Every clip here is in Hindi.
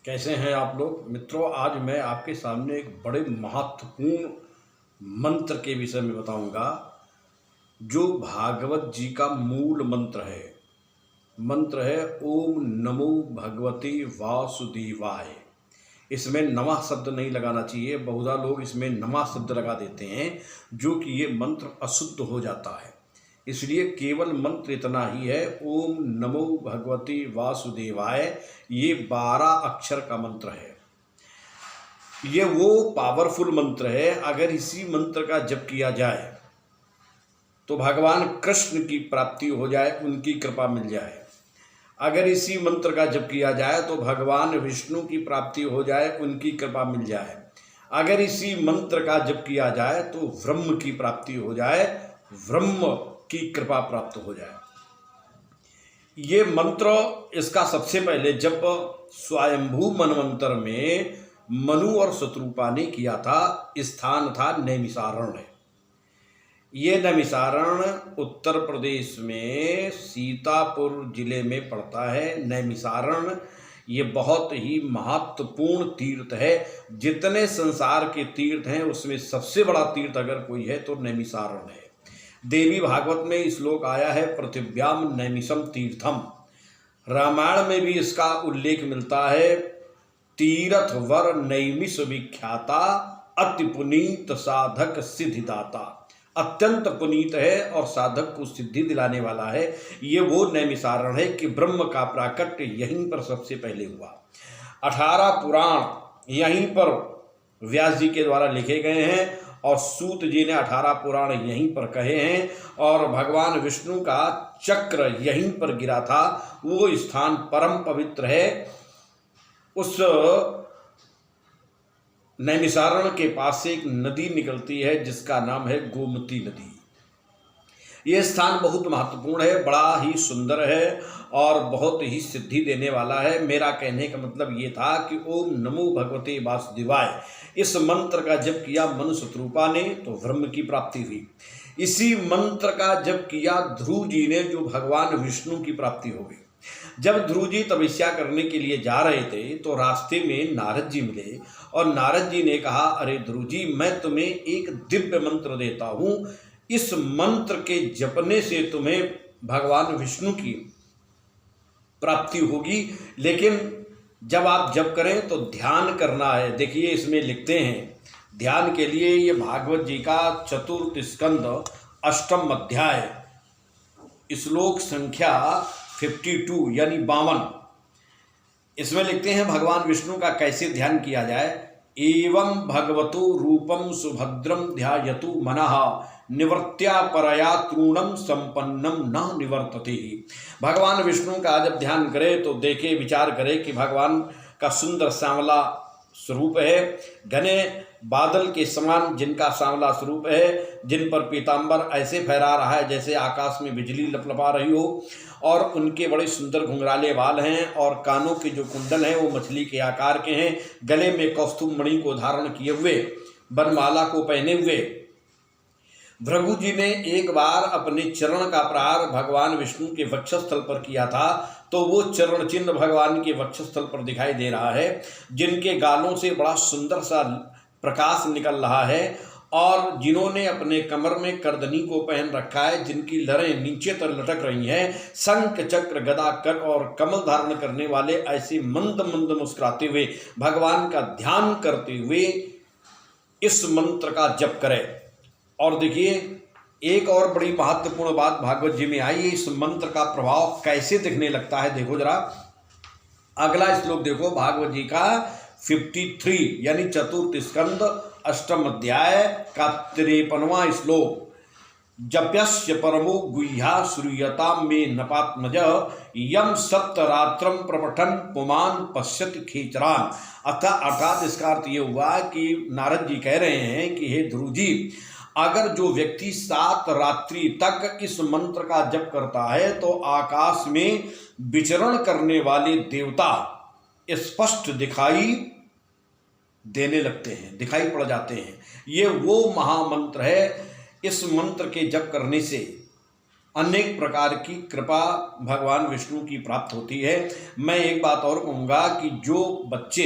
कैसे हैं आप लोग मित्रों। आज मैं आपके सामने एक बड़े महत्वपूर्ण मंत्र के विषय में बताऊंगा जो भागवत जी का मूल मंत्र है ओम नमो भगवते वासुदेवाय। इसमें नमः शब्द नहीं लगाना चाहिए। बहुधा लोग इसमें नमः शब्द लगा देते हैं जो कि ये मंत्र अशुद्ध हो जाता है। इसलिए केवल मंत्र इतना ही है, ओम नमो भगवते वासुदेवाय। ये 12 अक्षर का मंत्र है। ये वो पावरफुल मंत्र है। अगर इसी मंत्र का जप किया जाए तो भगवान कृष्ण की प्राप्ति हो जाए, उनकी कृपा मिल जाए। अगर इसी मंत्र का जप किया जाए तो भगवान विष्णु की प्राप्ति हो जाए, उनकी कृपा मिल जाए। अगर इसी मंत्र का जप किया जाए तो ब्रह्म की प्राप्ति हो जाए, ब्रह्म की कृपा प्राप्त हो जाए। ये मंत्र इसका सबसे पहले जप स्वयंभू मनवंतर में मनु और शत्रुपा ने किया था। स्थान था नैमिषारण्य। ये नैमिषारण्य उत्तर प्रदेश में सीतापुर जिले में पड़ता है। नैमिषारण्य ये बहुत ही महत्वपूर्ण तीर्थ है। जितने संसार के तीर्थ हैं उसमें सबसे बड़ा तीर्थ अगर कोई है तो नैमिषारण्य है। देवी भागवत में श्लोक आया है पृथिव्याम नैमिषम तीर्थम। रामायण में भी इसका उल्लेख मिलता है। तीर्थ वर नैमिष विख्याता अति पुनीत साधक सिद्धिदाता। अत्यंत पुनीत है और साधक को सिद्धि दिलाने वाला है। ये वो नैमिषारण्य है कि ब्रह्म का प्राकट्य यहीं पर सबसे पहले हुआ। 18 पुराण यहीं पर व्यास जी के द्वारा लिखे गए हैं और सूत जी ने 18 पुराण यहीं पर कहे हैं। और भगवान विष्णु का चक्र यहीं पर गिरा था। वो स्थान परम पवित्र है। उस नैमिषारण्य के पास से एक नदी निकलती है जिसका नाम है गोमती नदी। ये स्थान बहुत महत्वपूर्ण है, बड़ा ही सुंदर है और बहुत ही सिद्धि देने वाला है। मेरा कहने का मतलब ये था कि ओम नमो भगवते वासुदेवाय इस मंत्र का जप किया मनु शत्रुपा ने तो ब्रह्म की प्राप्ति हुई। इसी मंत्र का जप किया ध्रुव जी ने, जो भगवान विष्णु की प्राप्ति हो गई। जब ध्रुव जी तपस्या करने के लिए जा रहे थे तो रास्ते में नारद जी मिले और नारद जी ने कहा, अरे ध्रुव जी, मैं तुम्हें एक दिव्य मंत्र देता हूँ। इस मंत्र के जपने से तुम्हें भगवान विष्णु की प्राप्ति होगी, लेकिन जब आप जप करें तो ध्यान करना है। देखिए इसमें लिखते हैं ध्यान के लिए, ये भागवत जी का 4th स्कंद 8वां अध्याय श्लोक संख्या 52 यानी 52। इसमें लिखते हैं भगवान विष्णु का कैसे ध्यान किया जाए। एवं भगवतो रूपम सुभद्रम ध्यायतु मनः निवृत्त्या परया तृणम संपन्नम न निवर्तते। भगवान विष्णु का जब ध्यान करे तो देखे विचार करे कि भगवान का सुंदर सांवला स्वरूप है। घने बादल के समान जिनका सांवला स्वरूप है, जिन पर पीतांबर ऐसे फहरा रहा है जैसे आकाश में बिजली लपलपा रही हो, और उनके बड़े सुंदर घुंघराले बाल हैं और कानों के जो कुंडल हैं वो मछली के आकार के हैं। गले में कौस्तुभ मणि को धारण किए हुए, वनमाला को पहने हुए भृगु जी ने एक बार अपने चरण का प्रहार भगवान विष्णु के वक्षस्थल पर किया था, तो वो चरण चिन्ह भगवान के वक्षस्थल पर दिखाई दे रहा है। जिनके गालों से बड़ा सुंदर सा प्रकाश निकल रहा है और जिन्होंने अपने कमर में करदनी को पहन रखा है, जिनकी लड़ें नीचे तक लटक रही हैं, शंख चक्र गदा कर और कमल धारण करने वाले ऐसे मंद मंद मुस्कुराते हुए भगवान का ध्यान करते हुए इस मंत्र का जप करें। और देखिए एक और बड़ी महत्वपूर्ण बात भागवत जी में आई है। इस मंत्र का प्रभाव कैसे दिखने लगता है, देखो जरा। अगला श्लोक देखो भागवत जी का 53 यानी 4th स्कंद 8वां अध्याय का 53वां श्लोक। जप्यस्य परमो गुह्या श्रूयता मे नपात्मज यम सप्तरात्रम प्रपठन पुमान पश्यति खेचरान। अर्थात इसका अर्थ ये हुआ कि नारद जी कह रहे हैं कि हे ध्रुव जी, अगर जो व्यक्ति 7 रात्रि तक इस मंत्र का जप करता है तो आकाश में विचरण करने वाले देवता स्पष्ट दिखाई देने लगते हैं, दिखाई पड़ जाते हैं। ये वो महामंत्र है। इस मंत्र के जप करने से अनेक प्रकार की कृपा भगवान विष्णु की प्राप्त होती है। मैं एक बात और कहूँगा कि जो बच्चे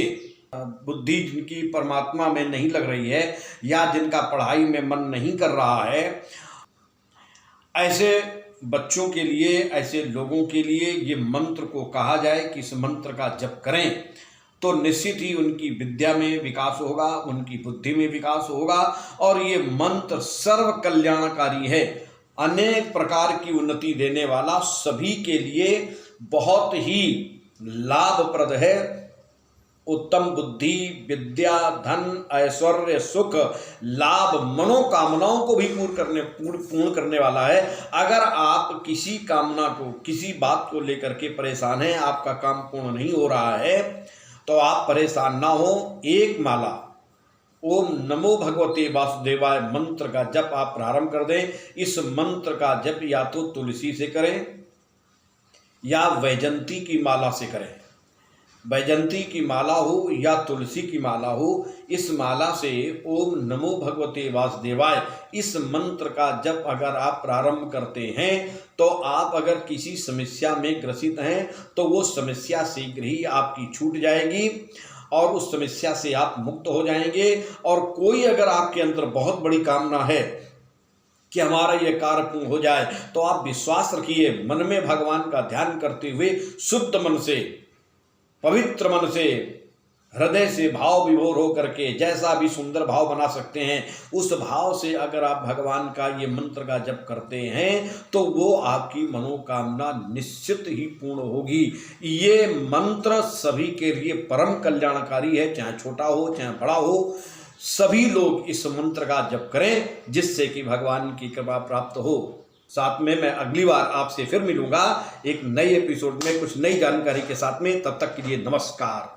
बुद्धि जिनकी परमात्मा में नहीं लग रही है या जिनका पढ़ाई में मन नहीं कर रहा है, ऐसे बच्चों के लिए, ऐसे लोगों के लिए ये मंत्र को कहा जाए कि इस मंत्र का जप करें तो निश्चित ही उनकी विद्या में विकास होगा, उनकी बुद्धि में विकास होगा। और ये मंत्र सर्व कल्याणकारी है, अनेक प्रकार की उन्नति देने वाला, सभी के लिए बहुत ही लाभप्रद है। उत्तम बुद्धि, विद्या, धन, ऐश्वर्य, सुख, लाभ, मनोकामनाओं को भी पूर्ण करने वाला है। अगर आप किसी कामना को, किसी बात को लेकर के परेशान हैं, आपका काम पूर्ण नहीं हो रहा है, तो आप परेशान ना हो। एक माला ओम नमो भगवते वासुदेवाय मंत्र का जप आप प्रारंभ कर दें। इस मंत्र का जप या तो तुलसी से करें या वैजंती की माला से करें। वैजंती की माला हो या तुलसी की माला हो, इस माला से ओम नमो भगवते वासुदेवाय इस मंत्र का जप अगर आप प्रारंभ करते हैं तो आप अगर किसी समस्या में ग्रसित हैं तो वो समस्या शीघ्र ही आपकी छूट जाएगी और उस समस्या से आप मुक्त हो जाएंगे। और कोई अगर आपके अंदर बहुत बड़ी कामना है कि हमारा ये कार्य पूर्ण हो जाए, तो आप विश्वास रखिए, मन में भगवान का ध्यान करते हुए शुद्ध मन से, पवित्र मन से, हृदय से भाव विभोर हो करके जैसा भी सुंदर भाव बना सकते हैं, उस भाव से अगर आप भगवान का ये मंत्र का जप करते हैं तो वो आपकी मनोकामना निश्चित ही पूर्ण होगी। ये मंत्र सभी के लिए परम कल्याणकारी है, चाहे छोटा हो चाहे बड़ा हो, सभी लोग इस मंत्र का जप करें जिससे कि भगवान की कृपा प्राप्त हो। साथ में मैं अगली बार आपसे फिर मिलूंगा एक नए एपिसोड में कुछ नई जानकारी के साथ में। तब तक के लिए नमस्कार।